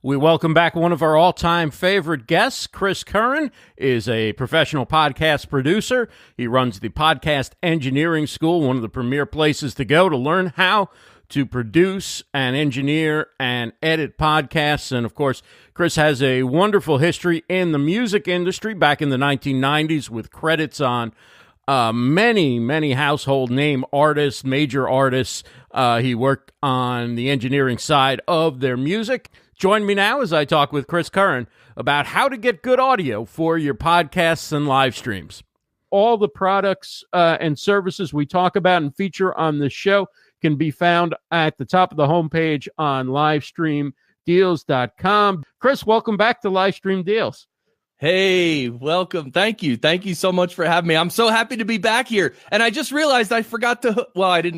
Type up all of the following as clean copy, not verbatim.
We welcome back one of our all-time favorite guests. Chris Curran is a professional podcast producer. He runs the Podcast Engineering School, one of the premier places to go to learn how to produce and engineer and edit podcasts. And, of course, Chris has a wonderful history in the music industry back in the 1990s with credits on many household name artists, major artists. He worked on the engineering side of their music. Join me now as I talk with Chris Curran about how to get good audio for your podcasts and live streams. All the products and services we talk about and feature on the show can be found at the top of the homepage on livestreamdeals.com. Chris, welcome back to Livestream Deals. Hey, welcome. Thank you. Thank you so much for having me. I'm so happy to be back here. And I just realized I forgot to, I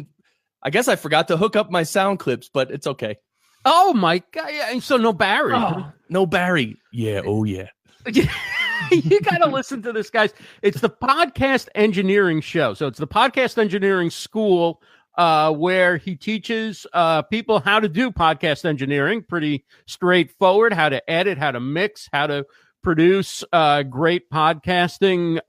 guess I forgot to hook up my sound clips, but it's okay. Oh my God. Yeah, so no Barry. Oh, no Barry. Yeah. Oh yeah. You got to listen to this, guys. It's the Podcast Engineering Show. So it's the Podcast Engineering School where he teaches people how to do podcast engineering. Pretty straightforward, how to edit, how to mix, how to produce great podcasting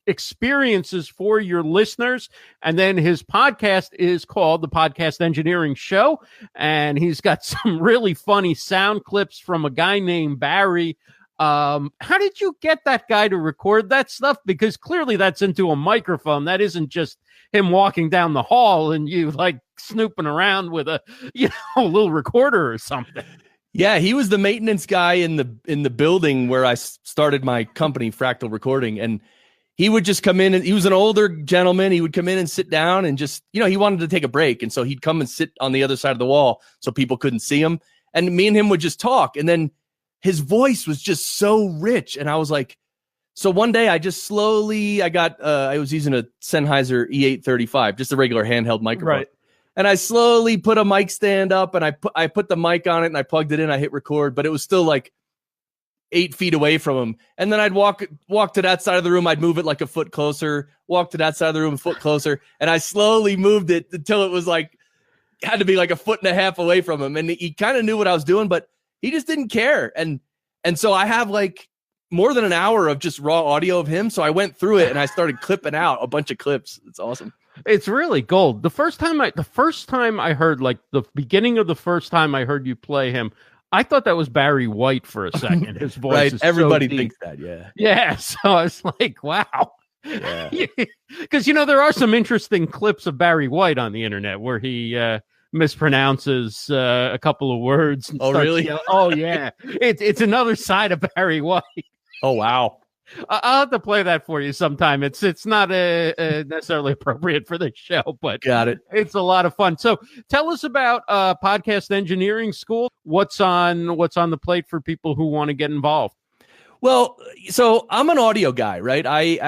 experiences for your listeners. And then his podcast is called the Podcast Engineering Show. And he's got some really funny sound clips from a guy named Barry. How did you get that guy to record that stuff? Because clearly that's into a microphone. That isn't just him walking down the hall and you like snooping around with a little recorder or something. Yeah, he was the maintenance guy in the building where I started my company, Fractal Recording, and he would just come in, and he was an older gentleman. He would come in and sit down and just, he wanted to take a break, and so he'd come and sit on the other side of the wall so people couldn't see him, and me and him would just talk, and then his voice was just so rich, and I was like, so one day I just slowly, I was using a Sennheiser E835, just a regular handheld microphone. Right. And I slowly put a mic stand up and I put the mic on it and I plugged it in. I hit record, but it was still like 8 feet away from him. And then I'd walk to that side of the room. I'd move it like a foot closer, walk to that side of the room, a foot closer. And I slowly moved it until it was had to be like a foot and a half away from him. And he kind of knew what I was doing, but he just didn't care. And so I have like more than an hour of just raw audio of him. So I went through it and I started clipping out a bunch of clips. It's awesome. It's really gold. The first time I heard, like the beginning of the first time I heard you play him, I thought that was Barry White for a second. His voice right. is Everybody so thinks that. Yeah. Yeah. So I was like, wow. Yeah. Because, there are some interesting clips of Barry White on the internet where he mispronounces a couple of words. And really? Oh, yeah. It's another side of Barry White. Oh, wow. I'll have to play that for you sometime. It's not necessarily appropriate for the show, but got it. It's a lot of fun. So tell us about Podcast Engineering School. What's on the plate for people who want to get involved? Well, so I'm an audio guy, right? I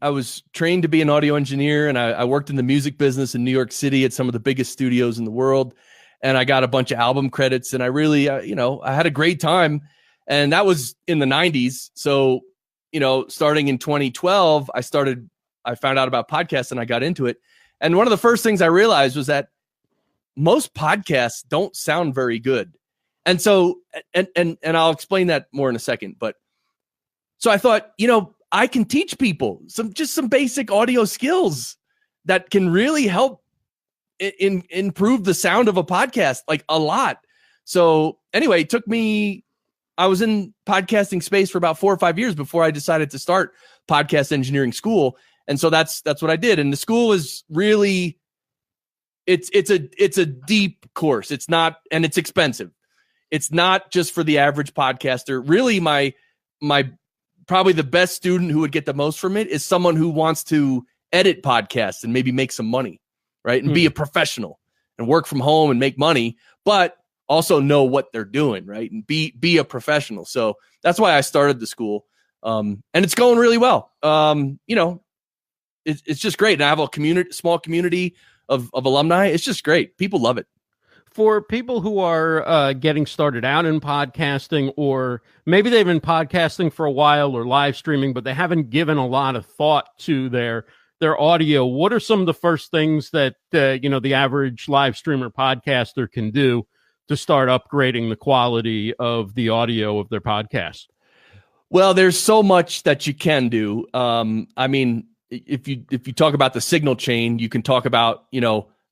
was trained to be an audio engineer, and I worked in the music business in New York City at some of the biggest studios in the world. And I got a bunch of album credits, and I really, I had a great time. And that was in the 90s. So, starting in 2012, I found out about podcasts and I got into it. And one of the first things I realized was that most podcasts don't sound very good. And so, and I'll explain that more in a second. But so I thought, I can teach people some basic audio skills that can really help improve the sound of a podcast, like a lot. So anyway, it took me, I was in podcasting space for about 4 or 5 years before I decided to start Podcast Engineering School. And so that's what I did. And the school is really, it's a deep course. It's not, and it's expensive. It's not just for the average podcaster. Really, my probably the best student who would get the most from it is someone who wants to edit podcasts and maybe make some money, right? And be a professional and work from home and make money, but also know what they're doing, right? And be a professional. So that's why I started the school. And it's going really well. It's just great. And I have a small community of alumni. It's just great. People love it. For people who are getting started out in podcasting, or maybe they've been podcasting for a while or live streaming, but they haven't given a lot of thought to their audio, what are some of the first things that the average live streamer podcaster can do to start upgrading the quality of the audio of their podcast? Well, there's so much that you can do. I mean, if you talk about the signal chain, you can talk about,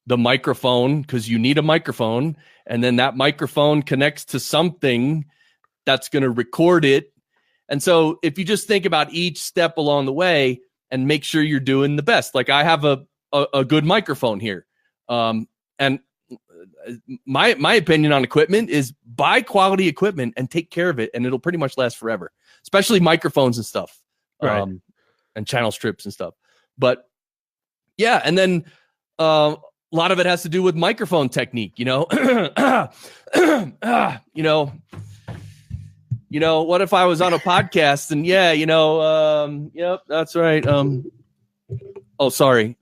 the microphone, because you need a microphone, and then that microphone connects to something that's going to record it. And so if you just think about each step along the way and make sure you're doing the best, like I have a good microphone here. And my opinion on equipment is buy quality equipment and take care of it, and it'll pretty much last forever, especially microphones and stuff, right. And channel strips and stuff. But yeah, and then a lot of it has to do with microphone technique, what if I was on a podcast and yep, that's right. Sorry.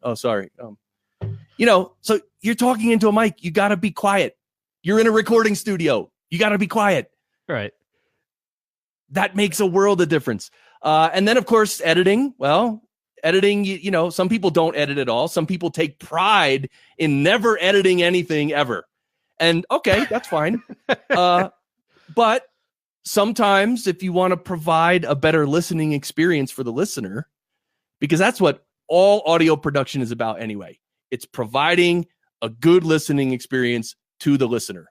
So you're talking into a mic, you got to be quiet. You're in a recording studio. You got to be quiet. Right. That makes a world of difference. And then of course, editing, some people don't edit at all. Some people take pride in never editing anything ever. And okay, that's fine. But sometimes if you want to provide a better listening experience for the listener, because that's what all audio production is about anyway, it's providing a good listening experience to the listener.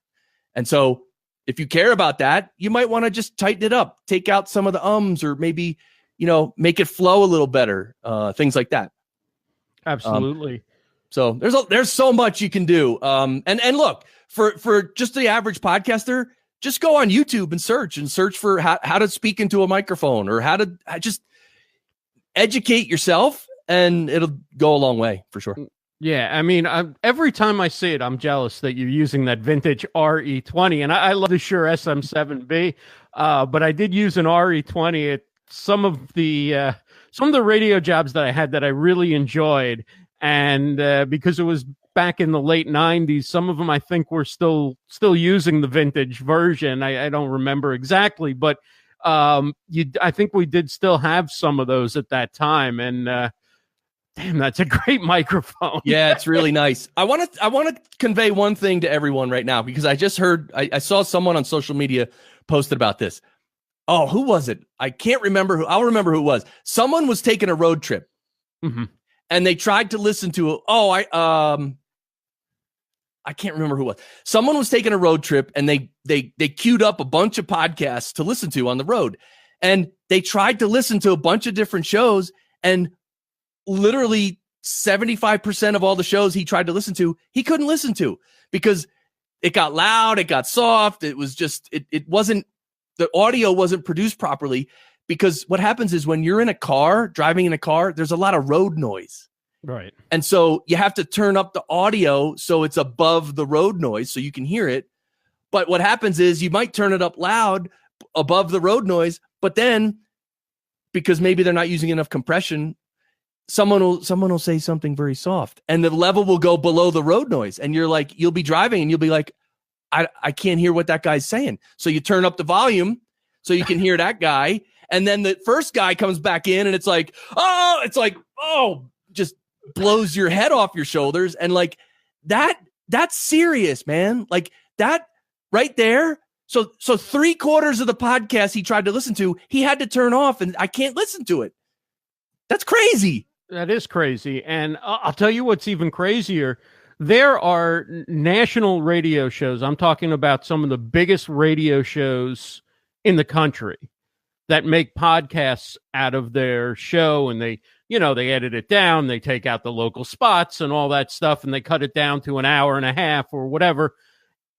And so if you care about that, you might want to just tighten it up, take out some of the ums, or maybe, make it flow a little better, things like that. Absolutely. So there's so much you can do. And look, for just the average podcaster, just go on YouTube and search for how to speak into a microphone, or how to just educate yourself, and it'll go a long way for sure. Yeah, I mean, every time I see it, I'm jealous that you're using that vintage RE20, and I love the Shure SM7B, but I did use an RE20 at some of the radio jobs that I had that I really enjoyed, and because it was back in the late 90s, some of them I think were still using the vintage version. I don't remember exactly, but I think we did still have some of those at that time, and damn, that's a great microphone. Yeah, it's really nice. I want to convey one thing to everyone right now, because I just heard, I saw someone on social media posted about this. Oh, who was it? I can't remember who. I'll remember who it was. Someone was taking a road trip, and they tried to listen to. I can't remember who it was. Someone was taking a road trip, and they queued up a bunch of podcasts to listen to on the road, and they tried to listen to a bunch of different shows, and literally 75% of all the shows he tried to listen to, he couldn't listen to, because it got loud, it got soft. It was just, it wasn't, the audio wasn't produced properly, because what happens is when you're in a car, driving in a car, there's a lot of road noise. Right. And so you have to turn up the audio so it's above the road noise so you can hear it. But what happens is you might turn it up loud above the road noise, but then because maybe they're not using enough compression, someone will say something very soft, and the level will go below the road noise. And you'll be driving and you'll be like, I can't hear what that guy's saying. So you turn up the volume so you can hear that guy. And then the first guy comes back in, and it's like, just blows your head off your shoulders. And like that's serious, man. Like that right there. So 3/4 of the podcast he tried to listen to, he had to turn off, and I can't listen to it. That's crazy. That is crazy. And I'll tell you what's even crazier. There are national radio shows. I'm talking about some of the biggest radio shows in the country that make podcasts out of their show, and they edit it down. They take out the local spots and all that stuff, and they cut it down to an hour and a half or whatever.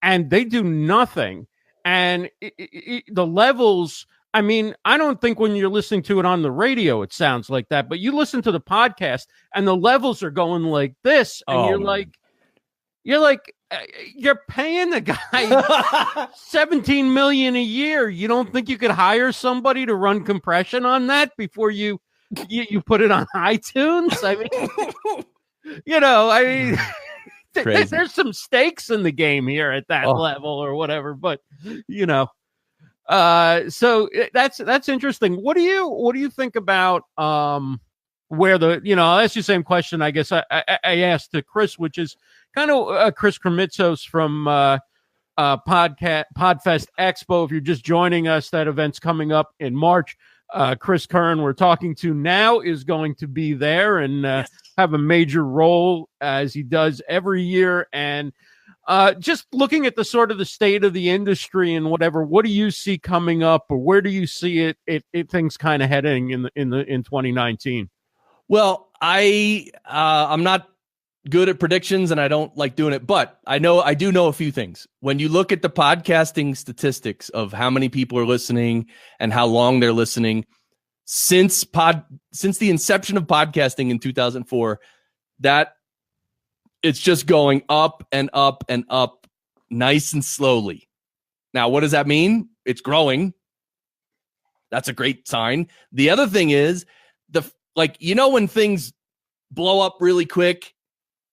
And they do nothing. And the levels, I mean, I don't think when you're listening to it on the radio, it sounds like that, but you listen to the podcast and the levels are going like this. And you're paying the guy $17 million a year. You don't think you could hire somebody to run compression on that before you put it on iTunes? I mean, there's some stakes in the game here at that level or whatever, but so that's interesting. What do you think about where I'll ask you the same question I guess I asked to Chris, which is kind of Chris Krimitsos from Podfest Expo. If you're just joining us, that event's coming up in March. Chris Curran, we're talking to now, is going to be there and have a major role as he does every year. And just looking at the sort of the state of the industry and whatever, what do you see coming up, or where do you see it things kind of heading in 2019? Well, I'm not good at predictions and I don't like doing it, but I do know a few things. When you look at the podcasting statistics of how many people are listening and how long they're listening since the inception of podcasting in 2004, that it's just going up and up and up, nice and slowly. Now, what does that mean? It's growing. That's a great sign. The other thing is when things blow up really quick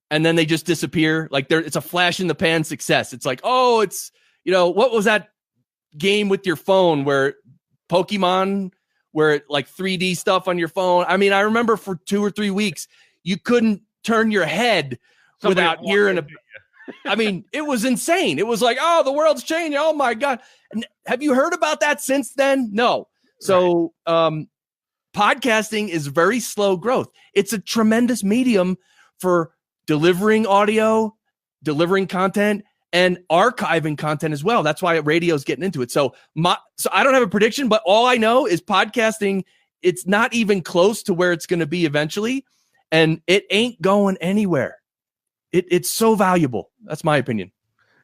and then they just disappear, it's a flash in the pan success. It's like, oh, it's, what was that game with your phone where Pokemon, where it 3D stuff on your phone? I mean, I remember for 2 or 3 weeks, you couldn't turn your head without hearing I mean, it was insane. It was like, oh, the world's changing. Oh my God. And have you heard about that since then? No. So, podcasting is very slow growth. It's a tremendous medium for delivering audio, delivering content, and archiving content as well. That's why radio is getting into it. So I don't have a prediction, but all I know is podcasting, it's not even close to where it's going to be eventually, and it ain't going anywhere. It's so valuable. That's my opinion.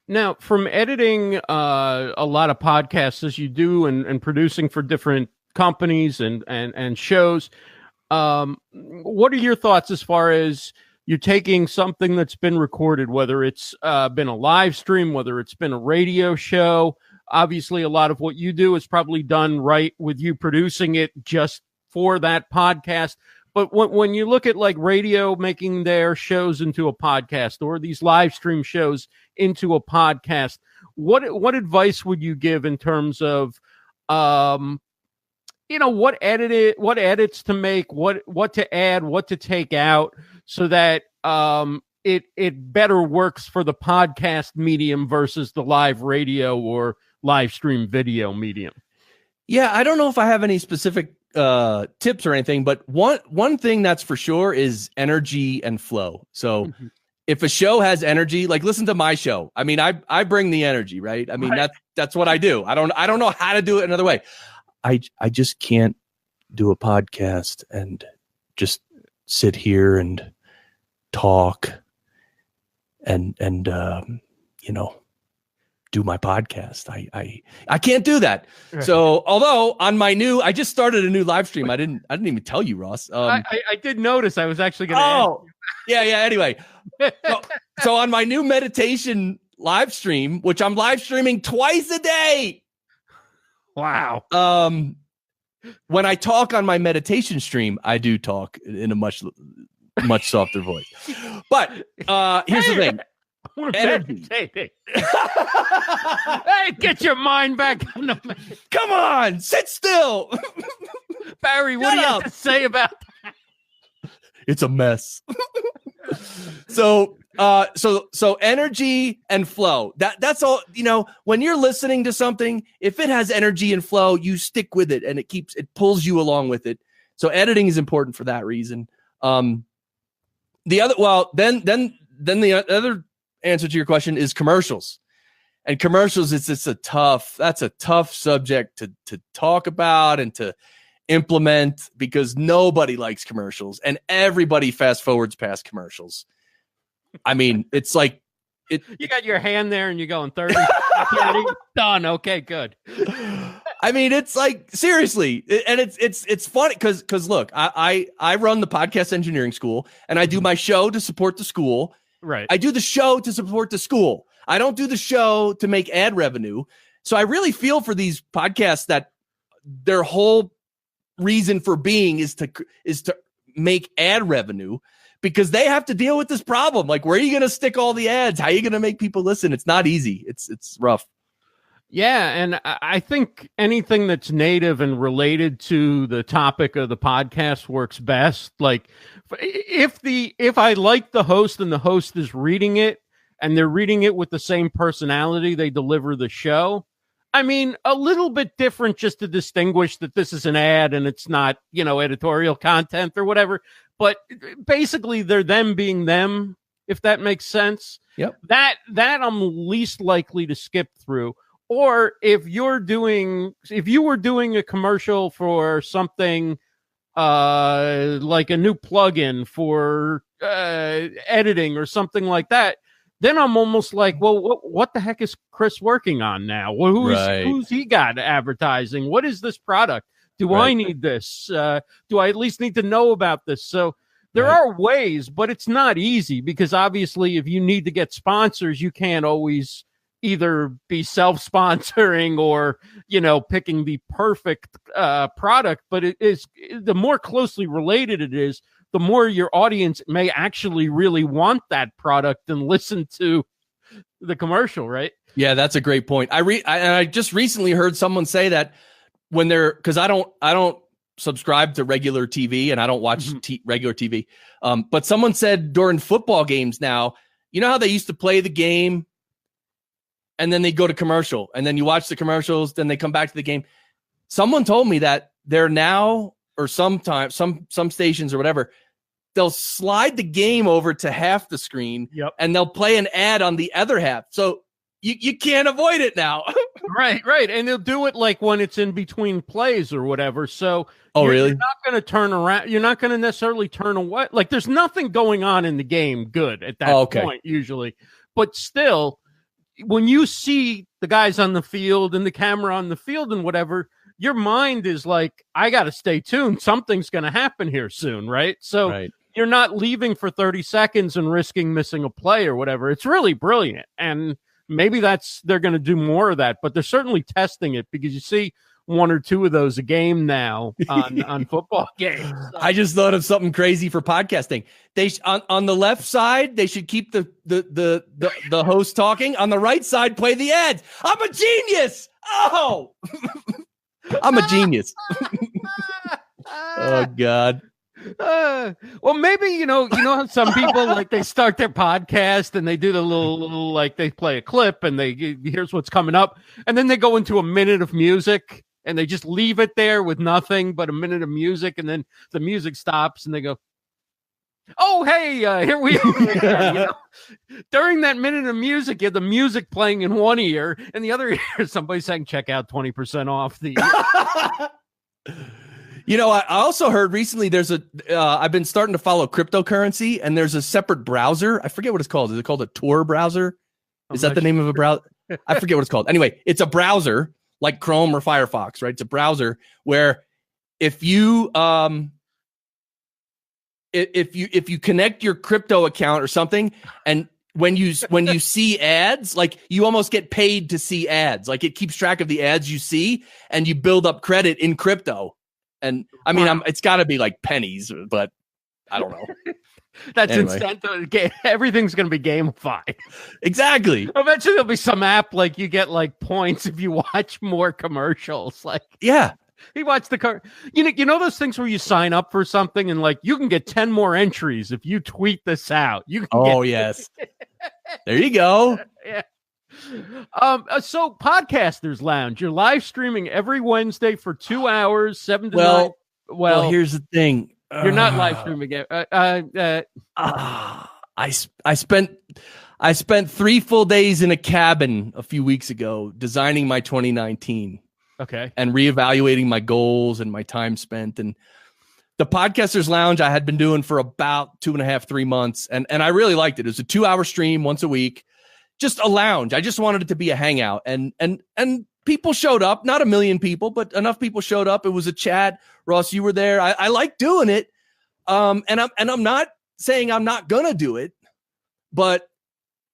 Now, from editing a lot of podcasts as you do and producing for different companies and shows, what are your thoughts as far as you're taking something that's been recorded, whether it's been a live stream, whether it's been a radio show? Obviously, a lot of what you do is probably done right with you producing it just for that podcast. But when you look at radio making their shows into a podcast, or these live stream shows into a podcast, what advice would you give in terms of what edits to make, what to add, what to take out, so that it better works for the podcast medium versus the live radio or live stream video medium? Yeah, I don't know if I have any specific tips or anything, but one thing that's for sure is energy and flow. So if a show has energy, listen to my show. I mean, I bring the energy, right? I mean, that's what I do. I don't know how to do it another way. I just can't do a podcast and just sit here and talk and do my podcast. I can't do that. Right. So although I just started a new live stream. I didn't even tell you, Ross. I did notice. I was actually going to ask you. Yeah. Anyway, so on my new meditation live stream, which I'm live streaming twice a day. Wow. When I talk on my meditation stream, I do talk in a much softer voice. But here's the thing. We're meditating. Hey, get your mind back on the... Come on, sit still. Barry, what do you have to say about that? It's a mess. So energy and flow. That's all. When you're listening to something, if it has energy and flow, you stick with it, and it pulls you along with it. So editing is important for that reason. Then the other answer to your question is commercials. And commercials, that's a tough subject to talk about and to implement, because nobody likes commercials and everybody fast forwards past commercials. I mean, it's like you got your hand there and you're going 30, 30 done. Okay, good. I mean, it's like, seriously. And it's funny because look, I run the podcast engineering school, and I do my show to support the school. Right. I do the show to support the school. I don't do the show to make ad revenue. So I really feel for these podcasts that their whole reason for being is to make ad revenue, because they have to deal with this problem. Like, where are you going to stick all the ads? How are you going to make people listen? It's not easy. It's rough. Yeah, and I think anything that's native and related to the topic of the podcast works best. Like, if I like the host and the host is reading it, and they're reading it with the same personality they deliver the show. I mean, a little bit different just to distinguish that this is an ad and it's not, editorial content or whatever. But basically, they're them being them, if that makes sense. Yep. That I'm least likely to skip through. Or if you were doing a commercial for something like a new plugin for editing or something like that, then I'm almost like, well, what the heck is Chris working on now? Well, who's he got advertising? What is this product? Do I need this? Do I at least need to know about this? So there are ways, but it's not easy because obviously if you need to get sponsors, you can't always either be self-sponsoring or, picking the perfect product. But it is, the more closely related it is, the more your audience may actually really want that product and listen to the commercial, right? Yeah, that's a great point. I just recently heard someone say that when because I don't subscribe to regular TV and I don't watch regular TV. But someone said during football games now, you know how they used to play the game and then they go to commercial and then you watch the commercials, then they come back to the game. Someone told me that they're now, or sometimes some stations or whatever, they'll slide the game over to half the screen and they'll play an ad on the other half. So you can't avoid it now. Right. And they'll do it like when it's in between plays or whatever. So really? You're not going to turn around. You're not going to necessarily turn away. Like there's nothing going on in the game good at that point usually. But still, when you see the guys on the field and the camera on the field and whatever, your mind is like, I got to stay tuned. Something's going to happen here soon, right? So you're not leaving for 30 seconds and risking missing a play or whatever. It's really brilliant. And maybe they're going to do more of that, but they're certainly testing it because you see one or two of those a game now on football games. So. I just thought of something crazy for podcasting. They on the left side, they should keep the host talking. On the right side, play the ads. I'm a genius. Oh, I'm a genius. Oh God. Well, maybe how some people like they start their podcast and they do the little like they play a clip and here's what's coming up, and then they go into a minute of music and they just leave it there with nothing but a minute of music, and then the music stops and they go, "Oh, hey, here we are." During that minute of music, you have the music playing in one ear, and the other ear somebody saying, "Check out 20% off the." I also heard recently I've been starting to follow cryptocurrency, and there's a separate browser. I forget what it's called. Is it called a Tor browser? Is that the name of a browser? I forget what it's called. Anyway, it's a browser like Chrome or Firefox, right? It's a browser where if you connect your crypto account or something, and when you see ads, like you almost get paid to see ads. Like it keeps track of the ads you see, and you build up credit in crypto. And I mean, it's got to be like pennies, but I don't know. That's instant. Everything's going to be gamified. Exactly. Eventually, there'll be some app like you get like points if you watch more commercials. Like, he watched the you know those things where you sign up for something and like you can get 10 more entries if you tweet this out. You can yes. There you go. Yeah. So Podcasters Lounge, you're live streaming every Wednesday for 2 hours, 7 to 9. Well, here's the thing. You're not live streaming it. I spent 3 full days in a cabin a few weeks ago designing my 2019. Okay. And reevaluating my goals and my time spent. And the Podcasters Lounge I had been doing for about 2.5, 3 months. And I really liked it. It was a 2-hour stream once a week. Just a lounge. I just wanted it to be a hangout, and people showed up. Not a million people, but enough people showed up. It was a chat. Ross, you were there. I like doing it. And I'm not saying I'm not gonna do it, but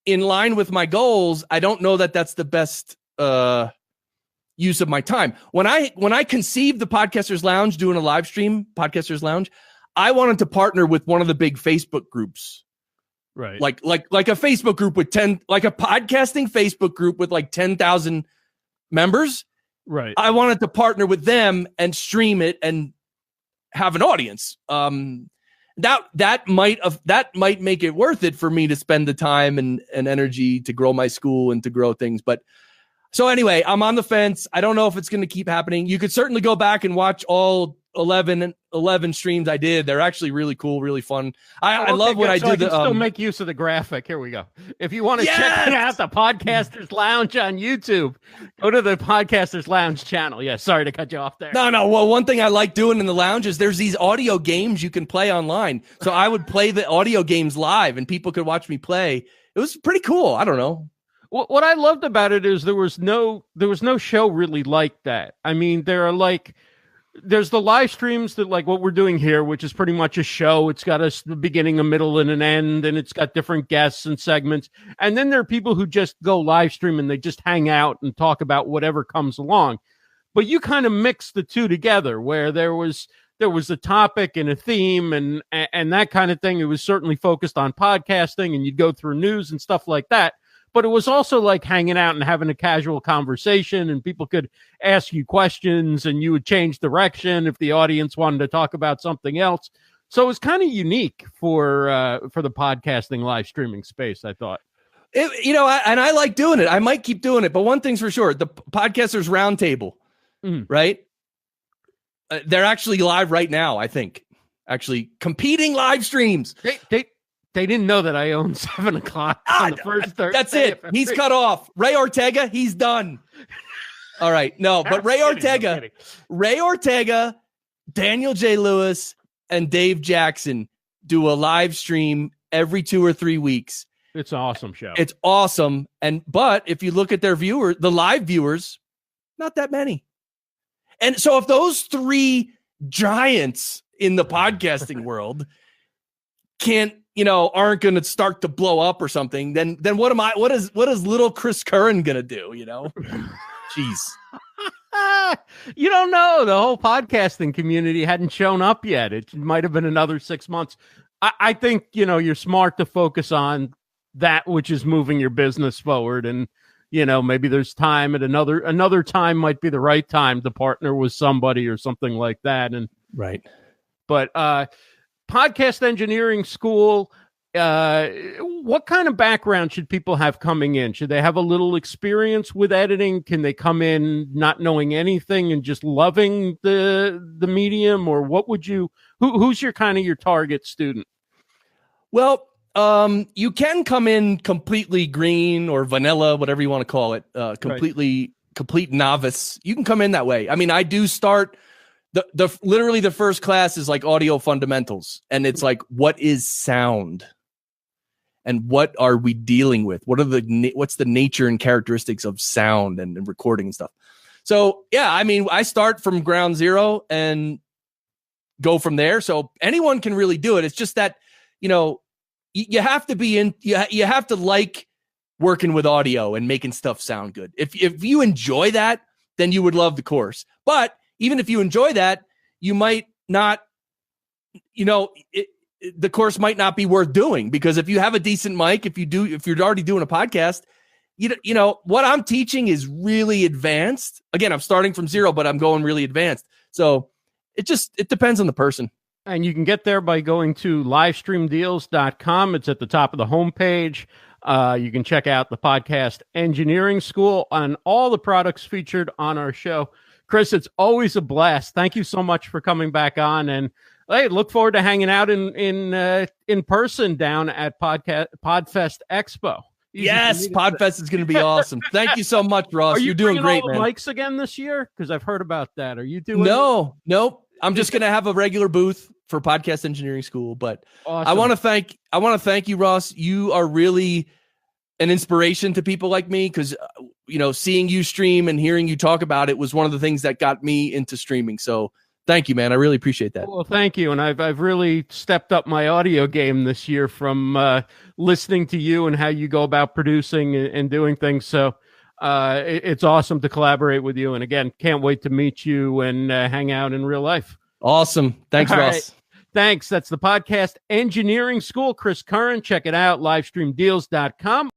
in line with my goals, I don't know that that's the best use of my time. When I conceived the Podcasters Lounge, doing a live stream, Podcasters Lounge, I wanted to partner with one of the big Facebook groups. Right. Like a Facebook group with 10, like a podcasting Facebook group with like 10,000 members. Right. I wanted to partner with them and stream it and have an audience. that might make it worth it for me to spend the time and energy to grow my school and to grow things. But so anyway, I'm on the fence. I don't know if it's going to keep happening. You could certainly go back and watch all 11 streams I did. They're actually really cool, really fun. I love when I do the still make use of the graphic. Here we go. If you want to check it out, the Podcasters Lounge on YouTube, go to the Podcasters Lounge channel. Yeah, sorry to cut you off there. No. Well, one thing I like doing in the lounge is there's these audio games you can play online. So I would play the audio games live and people could watch me play. It was pretty cool. I don't know. What I loved about it is there was no show really like that. I mean, there's the live streams that like what we're doing here, which is pretty much a show. It's got a beginning, a middle, and an end, and it's got different guests and segments. And then there are people who just go live stream and they just hang out and talk about whatever comes along. But you kind of mix the two together, where there was a topic and a theme and that kind of thing. It was certainly focused on podcasting, and you'd go through news and stuff like that. But it was also like hanging out and having a casual conversation, and people could ask you questions and you would change direction if the audience wanted to talk about something else. So it was kind of unique for the podcasting live streaming space, I thought. And I like doing it. I might keep doing it. But one thing's for sure, the Podcasters Roundtable, right? They're actually live right now, I think. Actually, competing live streams. They didn't know that I own 7 o'clock on the first Thursday. That's it. He's cut off. Ray Ortega, he's done. All right. No, but Ray Ortega, Daniel J. Lewis, and Dave Jackson do a live stream every 2 or 3 weeks. It's an awesome show. It's awesome. But if you look at their the live viewers, not that many. And so if those 3 giants in the podcasting world aren't going to start to blow up or something, then what is little Chris Curran going to do, Jeez. You don't know. The whole podcasting community hadn't shown up yet. It might have been another 6 months. I think, you're smart to focus on that which is moving your business forward. And, maybe there's time at another time might be the right time to partner with somebody or something like that. And right. But, Podcast Engineering School, what kind of background should people have coming in? Should they have a little experience with editing? Can they come in not knowing anything and just loving the medium? Or what would who's your target student? Well, you can come in completely green or vanilla, whatever you want to call it, complete novice. You can come in that way. I mean, I do start literally the first class is like audio fundamentals, and it's like, what is sound and what are we dealing with? What's the nature and characteristics of sound and recording and stuff? So yeah, I mean, I start from ground zero and go from there. So anyone can really do it. It's just that, you have to be you have to like working with audio and making stuff sound good. If you enjoy that, then you would love the course. But even if you enjoy that, you might not, the course might not be worth doing, because if you have a decent mic, if you're already doing a podcast, what I'm teaching is really advanced. Again, I'm starting from zero, but I'm going really advanced. So it depends on the person. And you can get there by going to livestreamdeals.com. It's at the top of the homepage. You can check out the Podcast Engineering School and all the products featured on our show. Chris, it's always a blast. Thank you so much for coming back on, and look forward to hanging out in person down at Podfest Expo. Yes, Podfest is going to be awesome. Thank you so much, Ross. You're doing great, man. Mics again this year? Because I've heard about that. Are you doing? Nope. I'm just going to have a regular booth for Podcast Engineering School. But awesome. I want to thank you, Ross. You are really an inspiration to people like me, because seeing you stream and hearing you talk about it was one of the things that got me into streaming. So thank you, man. I really appreciate that. Well, thank you. And I've really stepped up my audio game this year from listening to you and how you go about producing and doing things. So it's awesome to collaborate with you. And again, can't wait to meet you and hang out in real life. Awesome. Thanks, Ross. Right. Thanks. That's the Podcast Engineering School. Chris Curran. Check it out. Livestreamdeals.com.